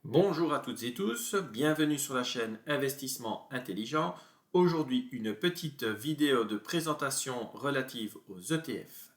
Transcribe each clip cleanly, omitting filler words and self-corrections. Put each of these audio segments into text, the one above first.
Bonjour à toutes et tous, bienvenue sur la chaîne Investissement Intelligent. Aujourd'hui, une petite vidéo de présentation relative aux ETF.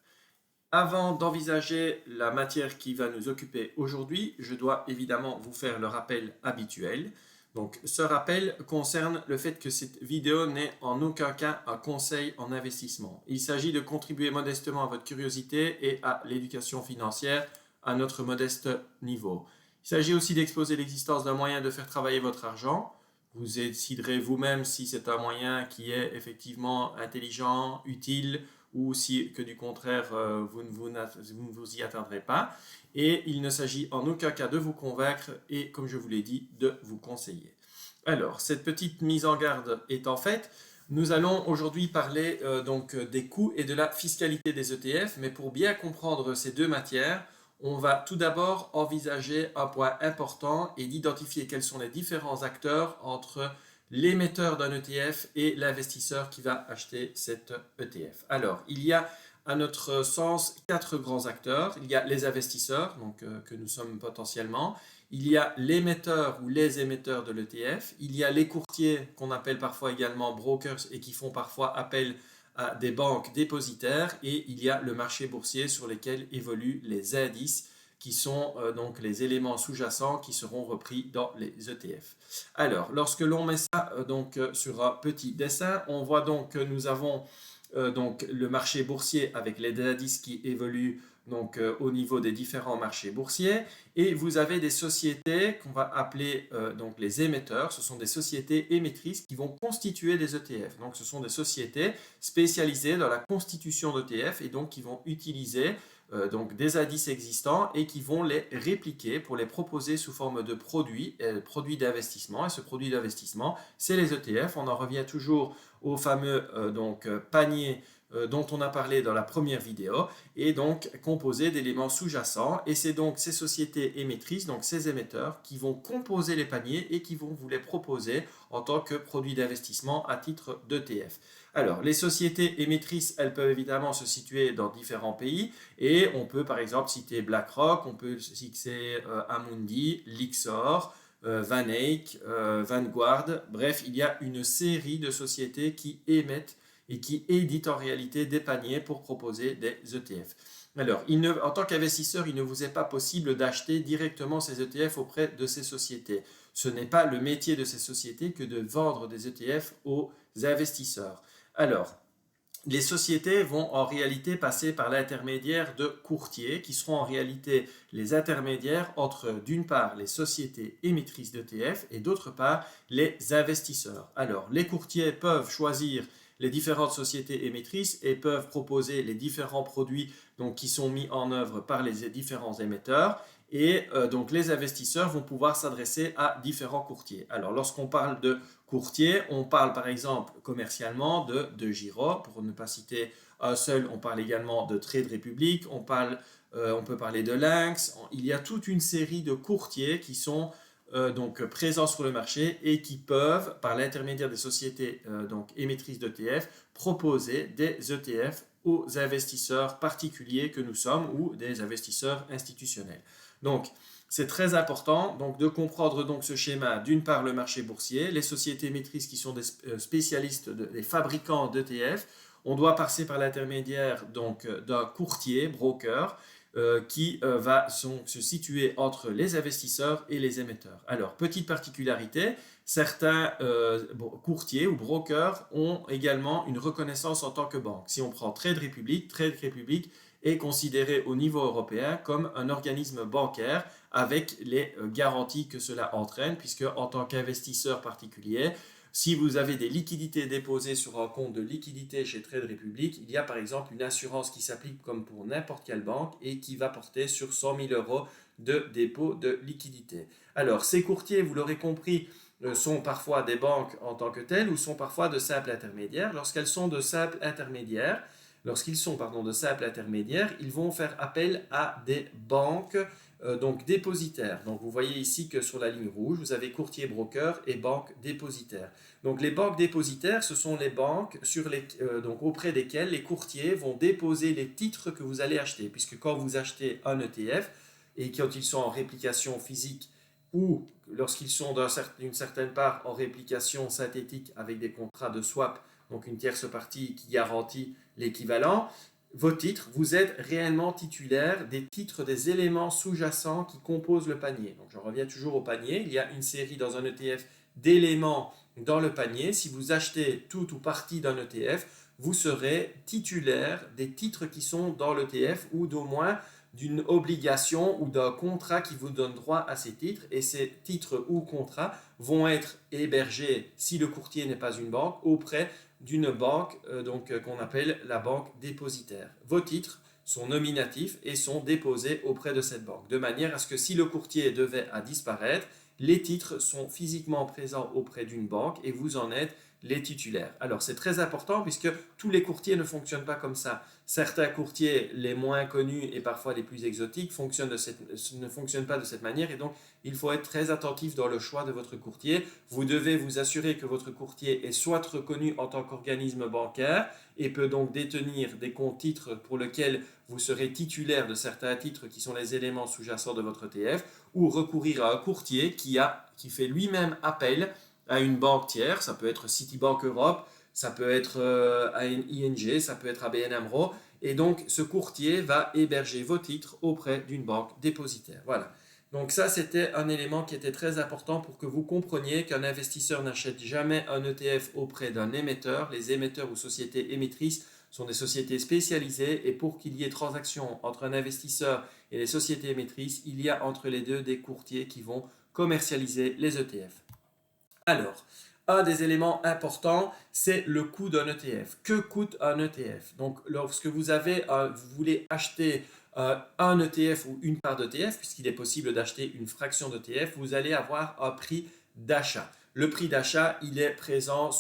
Avant d'envisager la matière qui va nous occuper aujourd'hui, je dois évidemment vous faire le rappel habituel. Donc, ce rappel concerne le fait que cette vidéo n'est en aucun cas un conseil en investissement. Il s'agit de contribuer modestement à votre curiosité et à l'éducation financière à notre modeste niveau. Il s'agit aussi d'exposer l'existence d'un moyen de faire travailler votre argent. Vous déciderez vous-même si c'est un moyen qui est effectivement intelligent, utile, ou si que du contraire vous ne vous y atteindrez pas. Et il ne s'agit en aucun cas de vous convaincre et, comme je vous l'ai dit, de vous conseiller. Alors, cette petite mise en garde étant faite, nous allons aujourd'hui parler des coûts et de la fiscalité des ETF, mais pour bien comprendre ces deux matières, on va tout d'abord envisager un point important et d'identifier quels sont les différents acteurs entre l'émetteur d'un ETF et l'investisseur qui va acheter cet ETF. Alors, il y a à notre sens quatre grands acteurs. Il y a les investisseurs, que nous sommes potentiellement. Il y a l'émetteur ou les émetteurs de l'ETF. Il y a les courtiers qu'on appelle parfois également brokers et qui font parfois appel à des banques dépositaires. Et il y a le marché boursier sur lequel évoluent les indices qui sont donc les éléments sous-jacents qui seront repris dans les ETF. Alors, lorsque l'on met ça sur un petit dessin, on voit donc que nous avons le marché boursier avec les indices qui évoluent au niveau des différents marchés boursiers, et vous avez des sociétés qu'on va appeler les émetteurs. Ce sont des sociétés émettrices qui vont constituer des ETF. Donc ce sont des sociétés spécialisées dans la constitution d'ETF et donc qui vont utiliser des indices existants et qui vont les répliquer pour les proposer sous forme de produits d'investissement. Et ce produit d'investissement, c'est les ETF. On en revient toujours au fameux panier dont on a parlé dans la première vidéo, et donc composé d'éléments sous-jacents. Et c'est donc ces sociétés émettrices, donc ces émetteurs, qui vont composer les paniers et qui vont vous les proposer en tant que produit d'investissement à titre d'ETF. Alors, les sociétés émettrices, elles peuvent évidemment se situer dans différents pays, et on peut par exemple citer BlackRock, on peut citer Amundi, Lyxor, Van Eyck, Vanguard. Bref, il y a une série de sociétés qui émettent et qui éditent en réalité des paniers pour proposer des ETF. Alors, en tant qu'investisseur, il ne vous est pas possible d'acheter directement ces ETF auprès de ces sociétés. Ce n'est pas le métier de ces sociétés que de vendre des ETF aux investisseurs. Alors, les sociétés vont en réalité passer par l'intermédiaire de courtiers qui seront en réalité les intermédiaires entre d'une part les sociétés émettrices d'ETF et d'autre part les investisseurs. Alors les courtiers peuvent choisir les différentes sociétés émettrices et peuvent proposer les différents produits qui sont mis en œuvre par les différents émetteurs, et donc les investisseurs vont pouvoir s'adresser à différents courtiers. Alors lorsqu'on parle de courtier, on parle par exemple commercialement de Giro, pour ne pas citer un seul. On parle également de Trade Republic, on peut parler de Lynx. Il y a toute une série de courtiers qui sont présents sur le marché et qui peuvent, par l'intermédiaire des sociétés émettrices d'ETF, proposer des ETF aux investisseurs particuliers que nous sommes ou des investisseurs institutionnels. Donc, c'est très important de comprendre ce schéma. D'une part, le marché boursier, les sociétés émettrices qui sont des spécialistes, des fabricants d'ETF. On doit passer par l'intermédiaire d'un courtier, broker, qui va se situer entre les investisseurs et les émetteurs. Alors, petite particularité, certains courtiers ou brokers ont également une reconnaissance en tant que banque. Si on prend Trade Republic est considéré au niveau européen comme un organisme bancaire avec les garanties que cela entraîne, puisque en tant qu'investisseur particulier, si vous avez des liquidités déposées sur un compte de liquidité chez Trade Republic, il y a par exemple une assurance qui s'applique comme pour n'importe quelle banque et qui va porter sur 100 000 euros de dépôt de liquidité. Alors, ces courtiers, vous l'aurez compris, sont parfois des banques en tant que telles ou sont parfois de simples intermédiaires. Lorsqu'ils sont de simples intermédiaires, ils vont faire appel à des banques dépositaires. Donc vous voyez ici que sur la ligne rouge, vous avez courtier broker et banque dépositaire. Donc les banques dépositaires, ce sont les banques auprès desquelles les courtiers vont déposer les titres que vous allez acheter. Puisque quand vous achetez un ETF et quand ils sont en réplication physique ou lorsqu'ils sont d'une certaine part en réplication synthétique avec des contrats de swap, donc une tierce partie qui garantit l'équivalent, vos titres, vous êtes réellement titulaire des titres des éléments sous-jacents qui composent le panier. Donc je reviens toujours au panier, il y a une série dans un ETF d'éléments dans le panier. Si vous achetez tout ou partie d'un ETF, vous serez titulaire des titres qui sont dans l'ETF ou d'au moins d'une obligation ou d'un contrat qui vous donne droit à ces titres. Et ces titres ou contrats vont être hébergés, si le courtier n'est pas une banque, auprès d'une banque qu'on appelle la banque dépositaire. Vos titres sont nominatifs et sont déposés auprès de cette banque, de manière à ce que si le courtier devait disparaître, les titres sont physiquement présents auprès d'une banque et vous en êtes les titulaires. Alors c'est très important puisque tous les courtiers ne fonctionnent pas comme ça. Certains courtiers, les moins connus et parfois les plus exotiques, ne fonctionnent pas de cette manière et donc il faut être très attentif dans le choix de votre courtier. Vous devez vous assurer que votre courtier est soit reconnu en tant qu'organisme bancaire et peut donc détenir des comptes titres pour lesquels vous serez titulaire de certains titres qui sont les éléments sous-jacents de votre ETF, ou recourir à un courtier qui fait lui-même appel à une banque tiers. Ça peut être Citibank Europe, ça peut être ING, ça peut être ABN AMRO. Et donc, ce courtier va héberger vos titres auprès d'une banque dépositaire. Voilà. Donc ça, c'était un élément qui était très important pour que vous compreniez qu'un investisseur n'achète jamais un ETF auprès d'un émetteur. Les émetteurs ou sociétés émettrices sont des sociétés spécialisées et pour qu'il y ait transaction entre un investisseur et les sociétés émettrices, il y a entre les deux des courtiers qui vont commercialiser les ETF. Alors, un des éléments importants, c'est le coût d'un ETF. Que coûte un ETF? Donc, lorsque vous voulez acheter un ETF ou une part d'ETF, puisqu'il est possible d'acheter une fraction d'ETF, vous allez avoir un prix d'achat. Le prix d'achat, il est présent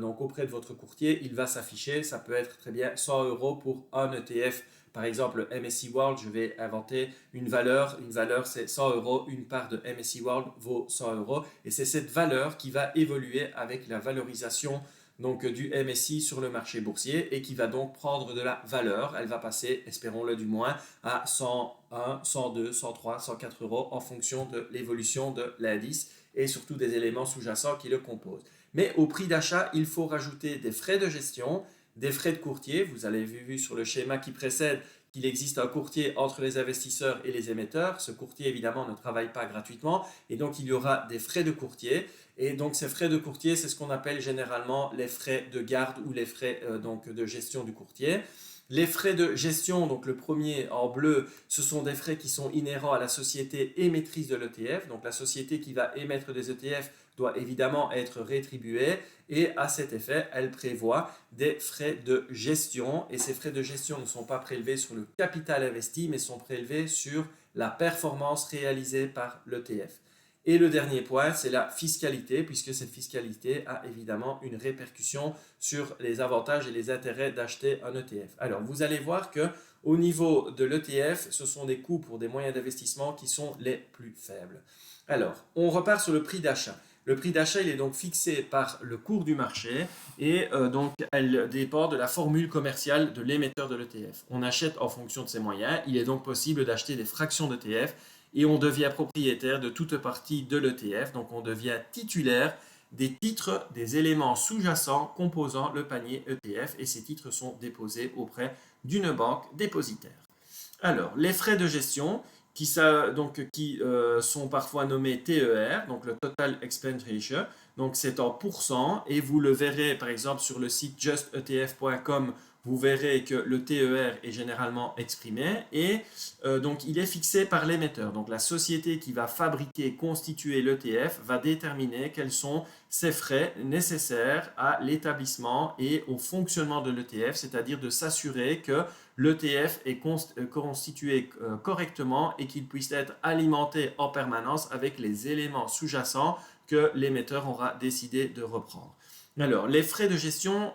donc auprès de votre courtier, il va s'afficher, ça peut être très bien 100 € pour un ETF. Par exemple, MSCI World, je vais inventer une valeur c'est 100 €, une part de MSCI World vaut 100 €, et c'est cette valeur qui va évoluer avec la valorisation du MSCI sur le marché boursier et qui va donc prendre de la valeur. Elle va passer, espérons-le du moins, à 101, 102, 103, 104 € en fonction de l'évolution de l'indice et surtout des éléments sous-jacents qui le composent. Mais au prix d'achat, il faut rajouter des frais de gestion, des frais de courtier. Vous avez vu sur le schéma qui précède qu'il existe un courtier entre les investisseurs et les émetteurs. Ce courtier, évidemment, ne travaille pas gratuitement et donc il y aura des frais de courtier. Et donc ces frais de courtier, c'est ce qu'on appelle généralement les frais de garde ou les frais de gestion du courtier. Les frais de gestion, donc le premier en bleu, ce sont des frais qui sont inhérents à la société émettrice de l'ETF. Donc la société qui va émettre des ETF doit évidemment être rétribuée et à cet effet, elle prévoit des frais de gestion. Et ces frais de gestion ne sont pas prélevés sur le capital investi, mais sont prélevés sur la performance réalisée par l'ETF. Et le dernier point, c'est la fiscalité, puisque cette fiscalité a évidemment une répercussion sur les avantages et les intérêts d'acheter un ETF. Alors, vous allez voir que au niveau de l'ETF, ce sont des coûts pour des moyens d'investissement qui sont les plus faibles. Alors, on repart sur le prix d'achat. Le prix d'achat, il est donc fixé par le cours du marché et donc elle dépend de la formule commerciale de l'émetteur de l'ETF. On achète en fonction de ses moyens. Il est donc possible d'acheter des fractions d'ETF et on devient propriétaire de toute partie de l'ETF. Donc on devient titulaire des titres, des éléments sous-jacents composant le panier ETF et ces titres sont déposés auprès d'une banque dépositaire. Alors, les frais de gestion qui sont parfois nommés TER, donc le Total Expense Ratio, donc c'est en pourcent et vous le verrez par exemple sur le site justetf.com, vous verrez que le TER est généralement exprimé et donc il est fixé par l'émetteur. Donc la société qui va fabriquer, constituer l'ETF va déterminer quels sont ces frais nécessaires à l'établissement et au fonctionnement de l'ETF, c'est-à-dire de s'assurer que l'ETF est constitué correctement et qu'il puisse être alimenté en permanence avec les éléments sous-jacents que l'émetteur aura décidé de reprendre. Alors, les frais de gestion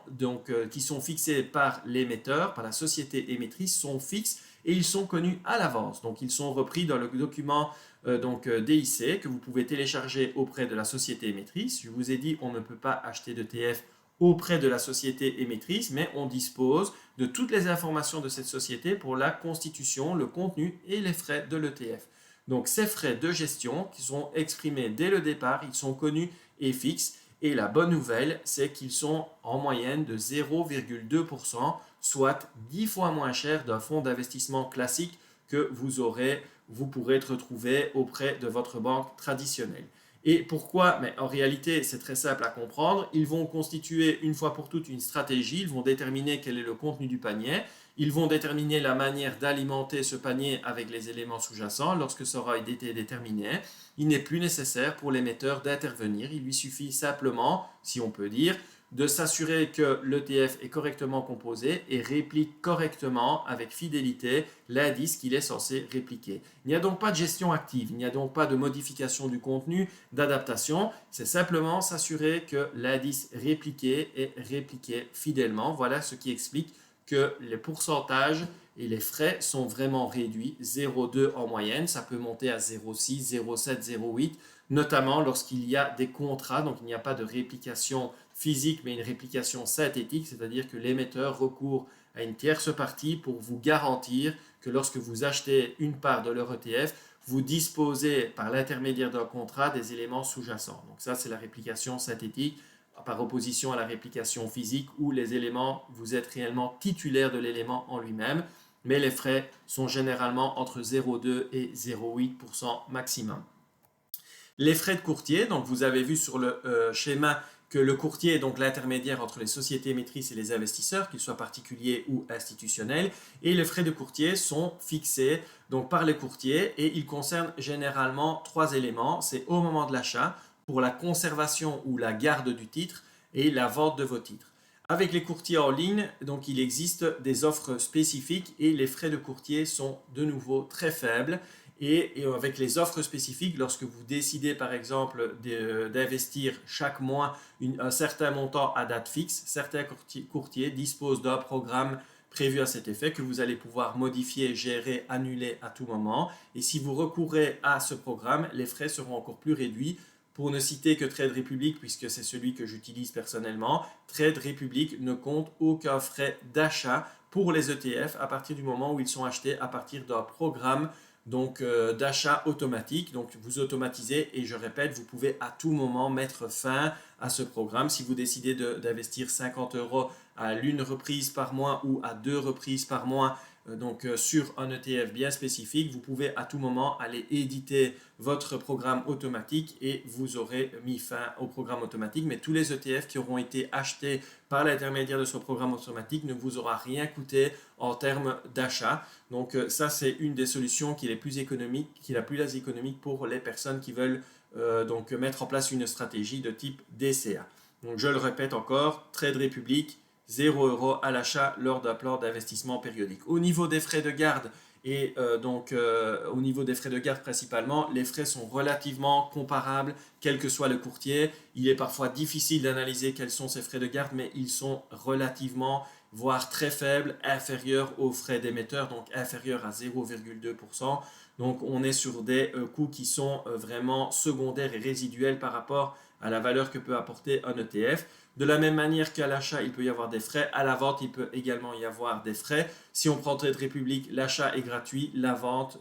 qui sont fixés par l'émetteur, par la société émettrice, sont fixes et ils sont connus à l'avance. Donc, ils sont repris dans le document DIC que vous pouvez télécharger auprès de la société émettrice. Je vous ai dit, on ne peut pas acheter d'ETF auprès de la société émettrice, mais on dispose de toutes les informations de cette société pour la constitution, le contenu et les frais de l'ETF. Donc ces frais de gestion qui sont exprimés dès le départ, ils sont connus et fixes. Et la bonne nouvelle, c'est qu'ils sont en moyenne de 0,2%, soit 10 fois moins cher d'un fonds d'investissement classique que vous pourrez retrouver auprès de votre banque traditionnelle. Et pourquoi? Mais en réalité, c'est très simple à comprendre. Ils vont constituer une fois pour toutes une stratégie. Ils vont déterminer quel est le contenu du panier. Ils vont déterminer la manière d'alimenter ce panier avec les éléments sous-jacents. Lorsque ça aura été déterminé, il n'est plus nécessaire pour l'émetteur d'intervenir. Il lui suffit simplement, si on peut dire, de s'assurer que l'ETF est correctement composé et réplique correctement avec fidélité l'indice qu'il est censé répliquer. Il n'y a donc pas de gestion active, il n'y a donc pas de modification du contenu, d'adaptation, c'est simplement s'assurer que l'indice répliqué est répliqué fidèlement. Voilà ce qui explique que les pourcentages et les frais sont vraiment réduits, 0,2 en moyenne, ça peut monter à 0,6, 0,7, 0,8, notamment lorsqu'il y a des contrats, donc il n'y a pas de réplication physique, mais une réplication synthétique, c'est-à-dire que l'émetteur recourt à une tierce partie pour vous garantir que lorsque vous achetez une part de leur ETF, vous disposez par l'intermédiaire d'un contrat des éléments sous-jacents. Donc ça, c'est la réplication synthétique par opposition à la réplication physique où les éléments, vous êtes réellement titulaire de l'élément en lui-même, mais les frais sont généralement entre 0,2 et 0,8% maximum. Les frais de courtier, donc vous avez vu sur le schéma que le courtier est donc l'intermédiaire entre les sociétés émettrices et les investisseurs, qu'ils soient particuliers ou institutionnels, et les frais de courtier sont fixés donc par les courtiers et ils concernent généralement trois éléments. C'est au moment de l'achat, pour la conservation ou la garde du titre et la vente de vos titres. Avec les courtiers en ligne, donc il existe des offres spécifiques et les frais de courtier sont de nouveau très faibles. Et avec les offres spécifiques, lorsque vous décidez par exemple d'investir chaque mois un certain montant à date fixe, certains courtiers disposent d'un programme prévu à cet effet que vous allez pouvoir modifier, gérer, annuler à tout moment. Et si vous recourez à ce programme, les frais seront encore plus réduits. Pour ne citer que Trade Republic, puisque c'est celui que j'utilise personnellement, Trade Republic ne compte aucun frais d'achat pour les ETF à partir du moment où ils sont achetés à partir d'un programme d'achat automatique. Donc vous automatisez et je répète, vous pouvez à tout moment mettre fin à ce programme. Si vous décidez d'investir 50 € à l'une reprise par mois ou à 2 reprises par mois, sur un ETF bien spécifique, vous pouvez à tout moment aller éditer votre programme automatique et vous aurez mis fin au programme automatique. Mais tous les ETF qui auront été achetés par l'intermédiaire de ce programme automatique ne vous aura rien coûté en termes d'achat. Donc ça, c'est une des solutions qui est la plus économique pour les personnes qui veulent mettre en place une stratégie de type DCA. Donc je le répète encore, Trade Republic, 0 € à l'achat lors d'un plan d'investissement périodique. Au niveau des frais de garde, au niveau des frais de garde principalement, les frais sont relativement comparables, quel que soit le courtier. Il est parfois difficile d'analyser quels sont ces frais de garde, mais ils sont relativement, voire très faibles, inférieurs aux frais d'émetteur, donc inférieurs à 0,2%. Donc on est sur des coûts qui sont vraiment secondaires et résiduels par rapport à la valeur que peut apporter un ETF. De la même manière qu'à l'achat, il peut y avoir des frais, à la vente, il peut également y avoir des frais. Si on prend Trade Republic, l'achat est gratuit, la vente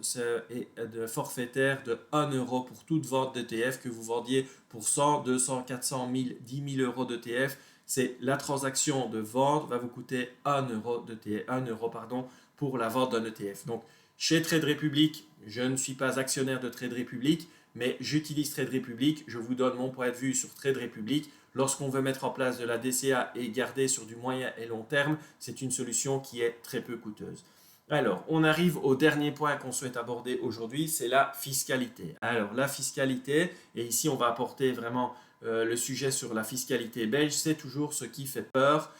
est de forfaitaire de 1 € pour toute vente d'ETF, que vous vendiez pour 100, 200, 400, 1000, 10 000 € d'ETF. C'est la transaction de vente va vous coûter 1 € pour la vente d'un ETF. Donc, chez Trade Republic, je ne suis pas actionnaire de Trade Republic, mais j'utilise Trade Republic. Je vous donne mon point de vue sur Trade Republic. Lorsqu'on veut mettre en place de la DCA et garder sur du moyen et long terme, c'est une solution qui est très peu coûteuse. Alors, on arrive au dernier point qu'on souhaite aborder aujourd'hui, c'est la fiscalité. Alors, la fiscalité, et ici on va apporter vraiment le sujet sur la fiscalité belge, c'est toujours ce qui fait peur.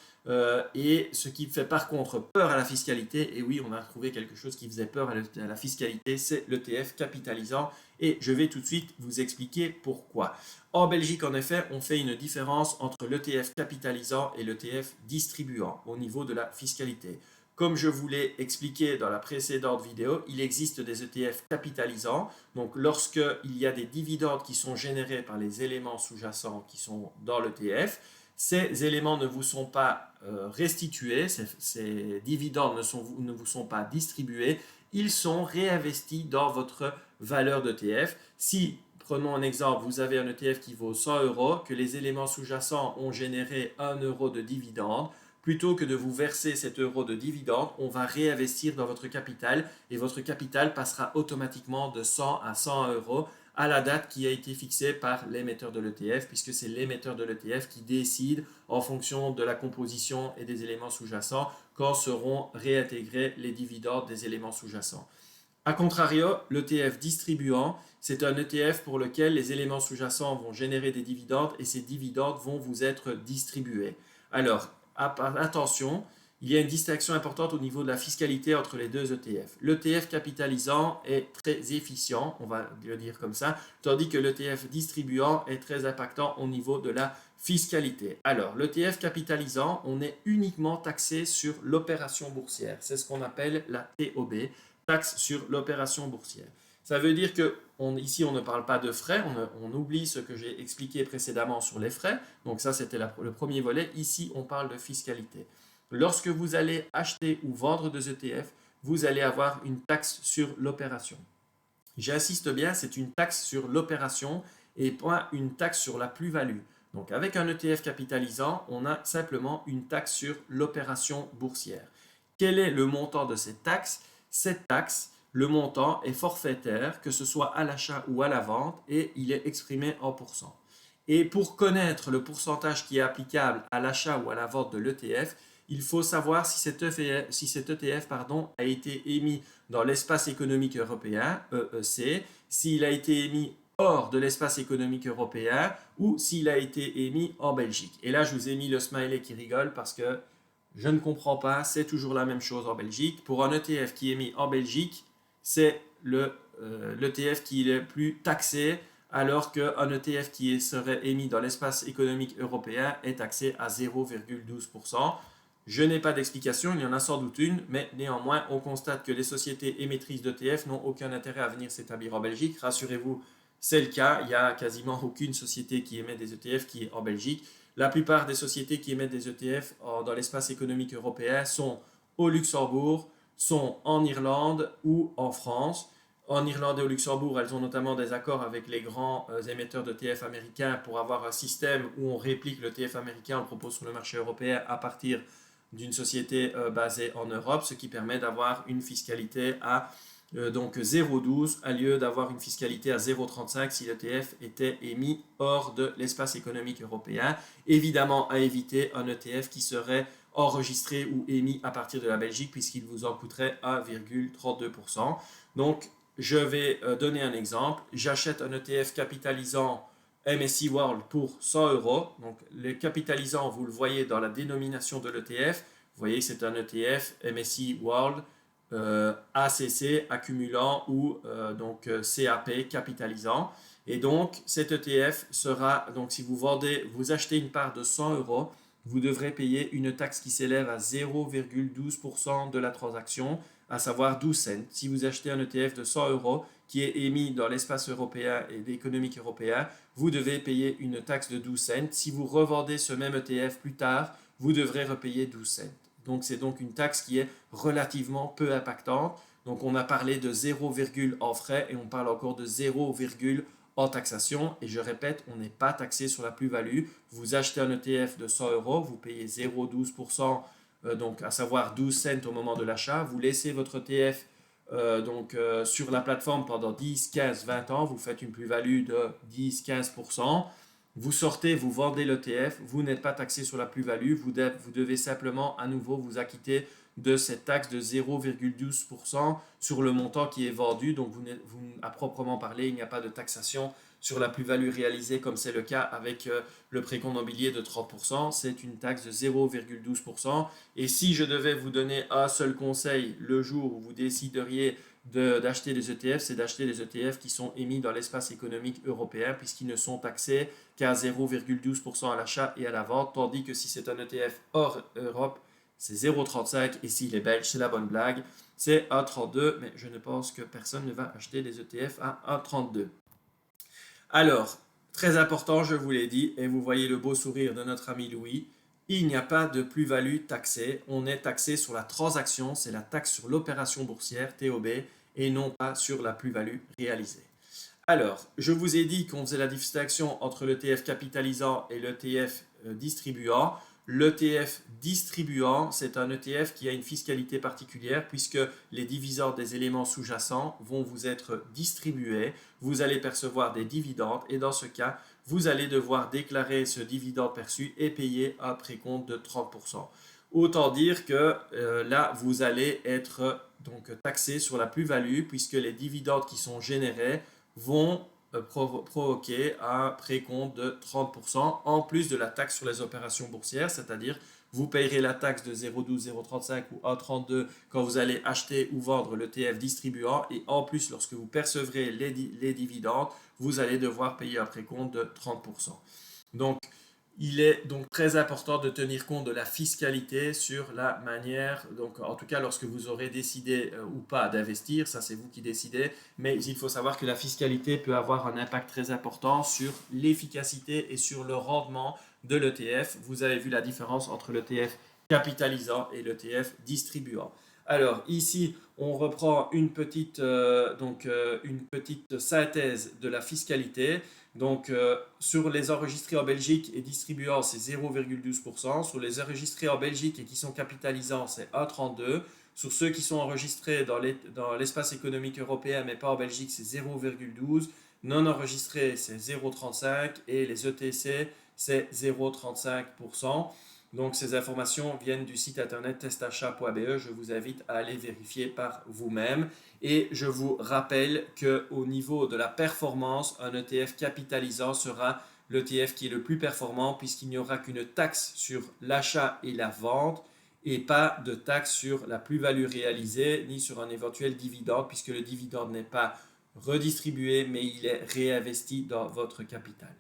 Et ce qui fait par contre peur à la fiscalité, et oui, on a trouvé quelque chose qui faisait peur à la fiscalité, c'est l'ETF capitalisant. Et je vais tout de suite vous expliquer pourquoi. En Belgique, en effet, on fait une différence entre l'ETF capitalisant et l'ETF distribuant au niveau de la fiscalité. Comme je vous l'ai expliqué dans la précédente vidéo, il existe des ETF capitalisants. Donc, lorsqu'il y a des dividendes qui sont générés par les éléments sous-jacents qui sont dans l'ETF, ces éléments ne vous sont pas restitués, ces dividendes ne vous sont pas distribués, ils sont réinvestis dans votre valeur d'ETF. Si, prenons un exemple, vous avez un ETF qui vaut 100 euros, que les éléments sous-jacents ont généré 1 euro de dividende, plutôt que de vous verser cet euro de dividende, on va réinvestir dans votre capital et votre capital passera automatiquement de 100 à 100 euros à la date qui a été fixée par l'émetteur de l'ETF, puisque c'est l'émetteur de l'ETF qui décide en fonction de la composition et des éléments sous-jacents quand seront réintégrés les dividendes des éléments sous-jacents. A contrario, l'ETF distribuant, c'est un ETF pour lequel les éléments sous-jacents vont générer des dividendes et ces dividendes vont vous être distribués. Alors, attention, il y a une distinction importante au niveau de la fiscalité entre les deux ETF. L'ETF capitalisant est très efficient, on va le dire comme ça, tandis que l'ETF distribuant est très impactant au niveau de la fiscalité. Alors, l'ETF capitalisant, on est uniquement taxé sur l'opération boursière. C'est ce qu'on appelle la TOB, taxe sur l'opération boursière. Ça veut dire que ici, on ne parle pas de frais, on oublie ce que j'ai expliqué précédemment sur les frais. Donc ça, c'était le premier volet. Ici, on parle de fiscalité. Lorsque vous allez acheter ou vendre des ETF, vous allez avoir une taxe sur l'opération. J'insiste bien, c'est une taxe sur l'opération et pas une taxe sur la plus-value. Donc avec un ETF capitalisant, on a simplement une taxe sur l'opération boursière. Quel est le montant de cette taxe? Cette taxe, le montant est forfaitaire, que ce soit à l'achat ou à la vente, et il est exprimé en pourcent. Et pour connaître le pourcentage qui est applicable à l'achat ou à la vente de l'ETF, il faut savoir si cet ETF a été émis dans l'espace économique européen, EEC, s'il a été émis hors de l'espace économique européen ou s'il a été émis en Belgique. Et là, je vous ai mis le smiley qui rigole parce que je ne comprends pas, c'est toujours la même chose en Belgique. Pour un ETF qui est émis en Belgique, c'est l'ETF qui est le plus taxé, alors qu'un ETF qui serait émis dans l'espace économique européen est taxé à 0,12%. Je n'ai pas d'explication, il y en a sans doute une, mais néanmoins, on constate que les sociétés émettrices d'ETF n'ont aucun intérêt à venir s'établir en Belgique. Rassurez-vous, c'est le cas, il n'y a quasiment aucune société qui émet des ETF qui est en Belgique. La plupart des sociétés qui émettent des ETF dans l'espace économique européen sont au Luxembourg, sont en Irlande ou en France. En Irlande et au Luxembourg, elles ont notamment des accords avec les grands émetteurs d'ETF américains pour avoir un système où on réplique l'ETF américain, on le propose sur le marché européen à partir d'une société basée en Europe, ce qui permet d'avoir une fiscalité à donc 0,12 à lieu d'avoir une fiscalité à 0,35 si l'ETF était émis hors de l'espace économique européen. Évidemment, à éviter un ETF qui serait enregistré ou émis à partir de la Belgique puisqu'il vous en coûterait 1,32%. Donc, je vais donner un exemple. J'achète un ETF capitalisant MSCI World pour 100 euros. Donc, le capitalisant, vous le voyez dans la dénomination de l'ETF. Vous voyez, c'est un ETF MSCI World ACC accumulant ou CAP capitalisant. Et donc, cet ETF sera, donc si vous achetez une part de 100 euros, vous devrez payer une taxe qui s'élève à 0,12% de la transaction, à savoir 12 cents. Si vous achetez un ETF de 100 euros qui est émis dans l'espace européen et économique européen, vous devez payer une taxe de 12 cents. Si vous revendez ce même ETF plus tard, vous devrez repayer 12 cents. Donc c'est donc une taxe qui est relativement peu impactante. Donc on a parlé de 0, en frais et on parle encore de 0, en taxation. Et je répète, on n'est pas taxé sur la plus-value. Vous achetez un ETF de 100 euros, vous payez 0,12%, donc à savoir 12 cents au moment de l'achat. Vous laissez votre ETF sur la plateforme pendant 10, 15, 20 ans. Vous faites une plus-value de 10, 15%. Vous sortez, vous vendez l'ETF, vous n'êtes pas taxé sur la plus-value, vous devez simplement à nouveau vous acquitter de cette taxe de 0,12% sur le montant qui est vendu. Donc, à proprement parler, il n'y a pas de taxation sur la plus-value réalisée comme c'est le cas avec le précompte immobilier de 30%. C'est une taxe de 0,12%. Et si je devais vous donner un seul conseil le jour où vous décideriez d'acheter des ETF, c'est d'acheter des ETF qui sont émis dans l'espace économique européen puisqu'ils ne sont taxés qu'à 0,12% à l'achat et à la vente, tandis que si c'est un ETF hors Europe, c'est 0,35 et s'il est belge, c'est la bonne blague, c'est 1,32, mais je ne pense que personne ne va acheter des ETF à 1,32. Alors, très important, je vous l'ai dit, et vous voyez le beau sourire de notre ami Louis, il n'y a pas de plus-value taxée, on est taxé sur la transaction, c'est la taxe sur l'opération boursière, TOB, et non pas sur la plus-value réalisée. Alors, je vous ai dit qu'on faisait la distinction entre l'ETF capitalisant et l'ETF distribuant. L'ETF distribuant, c'est un ETF qui a une fiscalité particulière puisque les diviseurs des éléments sous-jacents vont vous être distribués. Vous allez percevoir des dividendes et dans ce cas, vous allez devoir déclarer ce dividende perçu et payer un précompte de 30%. Autant dire que là, vous allez être donc taxé sur la plus-value puisque les dividendes qui sont générés vont provoquer un précompte de 30% en plus de la taxe sur les opérations boursières, c'est-à-dire vous payerez la taxe de 0,12, 0,35 ou 1,32 quand vous allez acheter ou vendre l'ETF distribuant et en plus lorsque vous percevrez les dividendes, vous allez devoir payer un précompte de 30%. Donc, il est donc très important de tenir compte de la fiscalité sur la manière, donc en tout cas lorsque vous aurez décidé ou pas d'investir, ça c'est vous qui décidez, mais il faut savoir que la fiscalité peut avoir un impact très important sur l'efficacité et sur le rendement de l'ETF. Vous avez vu la différence entre l'ETF capitalisant et l'ETF distribuant. Alors ici, on reprend une petite synthèse de la fiscalité. Donc, sur les enregistrés en Belgique et distribuants, c'est 0,12%. Sur les enregistrés en Belgique et qui sont capitalisants, c'est 1,32%. Sur ceux qui sont enregistrés dans l'espace économique européen, mais pas en Belgique, c'est 0,12%. Non enregistrés, c'est 0,35%. Et les ETC, c'est 0,35%. Donc, ces informations viennent du site internet testachat.be. Je vous invite à aller vérifier par vous-même. Et je vous rappelle qu'au niveau de la performance, un ETF capitalisant sera l'ETF qui est le plus performant puisqu'il n'y aura qu'une taxe sur l'achat et la vente et pas de taxe sur la plus-value réalisée ni sur un éventuel dividende puisque le dividende n'est pas redistribué mais il est réinvesti dans votre capital.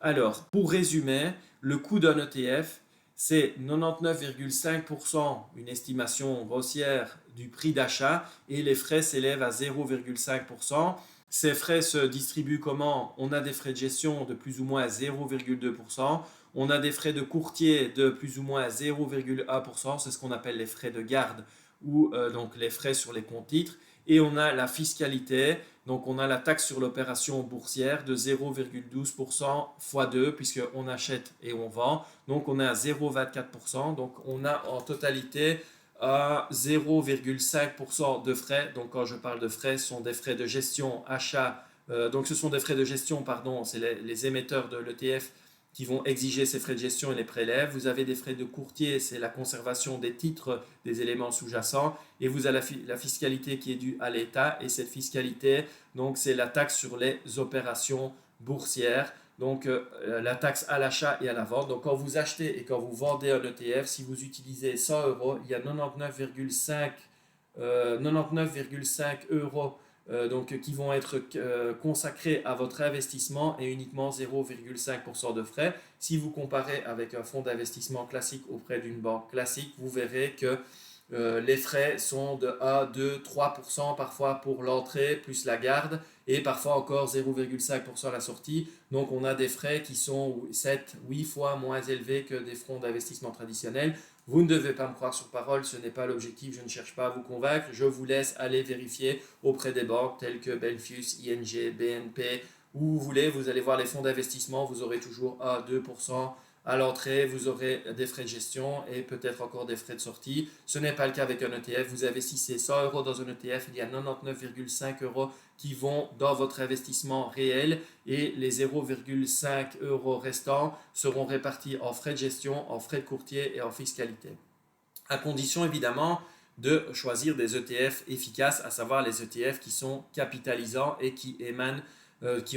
Alors, pour résumer, le coût d'un ETF, c'est 99,5%, une estimation grossière du prix d'achat, et les frais s'élèvent à 0,5%. Ces frais se distribuent comment? On a des frais de gestion de plus ou moins 0,2%, on a des frais de courtier de plus ou moins 0,1%, c'est ce qu'on appelle les frais de garde ou donc les frais sur les comptes titres, et on a la fiscalité. Donc, on a la taxe sur l'opération boursière de 0,12% x 2 puisqu'on achète et on vend. Donc, on est à 0,24%. Donc, on a en totalité 0,5% de frais. Donc, quand je parle de frais, ce sont des frais de gestion, achat. Donc, ce sont des frais de gestion, pardon, c'est les émetteurs de l'ETF qui vont exiger ces frais de gestion et les prélèvent. Vous avez des frais de courtier, c'est la conservation des titres, des éléments sous-jacents. Et vous avez la fiscalité qui est due à l'État. Et cette fiscalité, donc, c'est la taxe sur les opérations boursières. Donc, la taxe à l'achat et à la vente. Donc, quand vous achetez et quand vous vendez un ETF, si vous utilisez 100 euros, il y a 99,5 euros donc, qui vont être consacrés à votre investissement et uniquement 0,5% de frais. Si vous comparez avec un fonds d'investissement classique auprès d'une banque classique, vous verrez que les frais sont de 1, 2, 3% parfois pour l'entrée plus la garde et parfois encore 0,5% à la sortie. Donc on a des frais qui sont 7, 8 fois moins élevés que des fonds d'investissement traditionnels. Vous ne devez pas me croire sur parole, ce n'est pas l'objectif, je ne cherche pas à vous convaincre. Je vous laisse aller vérifier auprès des banques telles que Belfius, ING, BNP, où vous voulez. Vous allez voir les fonds d'investissement, vous aurez toujours 1, 2% à l'entrée, vous aurez des frais de gestion et peut-être encore des frais de sortie. Ce n'est pas le cas avec un ETF. Vous investissez 100 euros dans un ETF, il y a 99,5 euros qui vont dans votre investissement réel et les 0,5 euros restants seront répartis en frais de gestion, en frais de courtier et en fiscalité. À condition évidemment de choisir des ETF efficaces, à savoir les ETF qui sont capitalisants et qui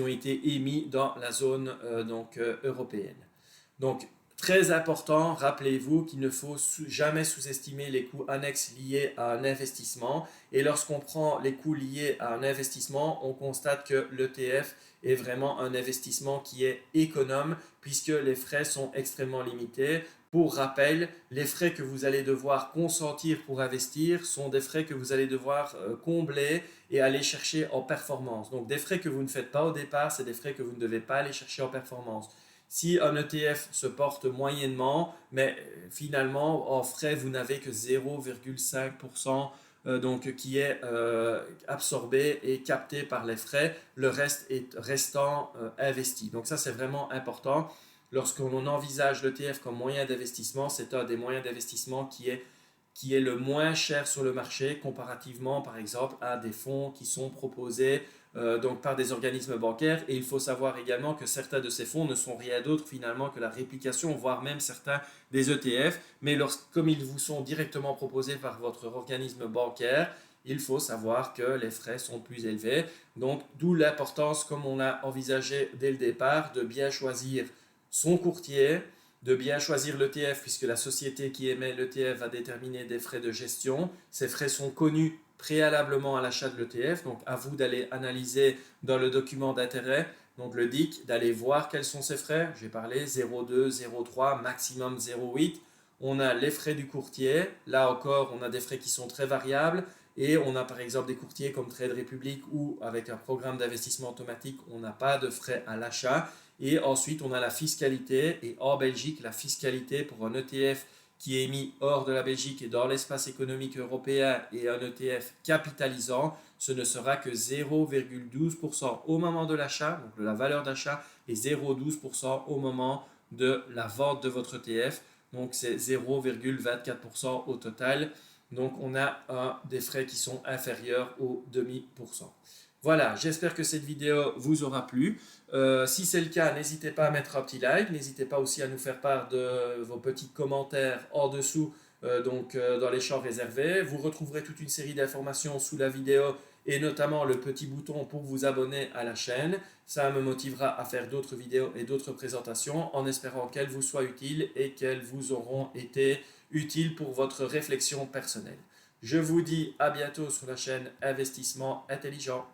ont été émis dans la zone européenne. Donc, très important, rappelez-vous qu'il ne faut jamais sous-estimer les coûts annexes liés à un investissement. Et lorsqu'on prend les coûts liés à un investissement, on constate que l'ETF est vraiment un investissement qui est économe puisque les frais sont extrêmement limités. Pour rappel, les frais que vous allez devoir consentir pour investir sont des frais que vous allez devoir combler et aller chercher en performance. Donc, des frais que vous ne faites pas au départ, c'est des frais que vous ne devez pas aller chercher en performance. Si un ETF se porte moyennement, mais finalement en frais, vous n'avez que 0,5% donc qui est absorbé et capté par les frais, le reste est restant investi. Donc ça c'est vraiment important. Lorsqu'on envisage l'ETF comme moyen d'investissement, c'est un des moyens d'investissement qui est le moins cher sur le marché comparativement par exemple à des fonds qui sont proposés donc par des organismes bancaires. Et il faut savoir également que certains de ces fonds ne sont rien d'autre finalement que la réplication, voire même certains des ETF. Mais comme ils vous sont directement proposés par votre organisme bancaire, il faut savoir que les frais sont plus élevés. Donc d'où l'importance, comme on a envisagé dès le départ, de bien choisir son courtier, de bien choisir l'ETF puisque la société qui émet l'ETF va déterminer des frais de gestion. Ces frais sont connus préalablement à l'achat de l'ETF, donc à vous d'aller analyser dans le document d'intérêt, donc le DIC, d'aller voir quels sont ces frais. J'ai parlé 0,2, 0,3, maximum 0,8. On a les frais du courtier, là encore on a des frais qui sont très variables et on a par exemple des courtiers comme Trade Republic où avec un programme d'investissement automatique on n'a pas de frais à l'achat. Et ensuite, on a la fiscalité. Et en Belgique, la fiscalité pour un ETF qui est émis hors de la Belgique et dans l'espace économique européen et un ETF capitalisant, ce ne sera que 0,12% au moment de l'achat, donc de la valeur d'achat, et 0,12% au moment de la vente de votre ETF. Donc c'est 0,24% au total. Donc on a des frais qui sont inférieurs au demi-pourcent. Voilà, j'espère que cette vidéo vous aura plu. Si c'est le cas, n'hésitez pas à mettre un petit like. N'hésitez pas aussi à nous faire part de vos petits commentaires en dessous, dans les champs réservés. Vous retrouverez toute une série d'informations sous la vidéo et notamment le petit bouton pour vous abonner à la chaîne. Ça me motivera à faire d'autres vidéos et d'autres présentations en espérant qu'elles vous soient utiles et qu'elles vous auront été utiles pour votre réflexion personnelle. Je vous dis à bientôt sur la chaîne Investissement Intelligent.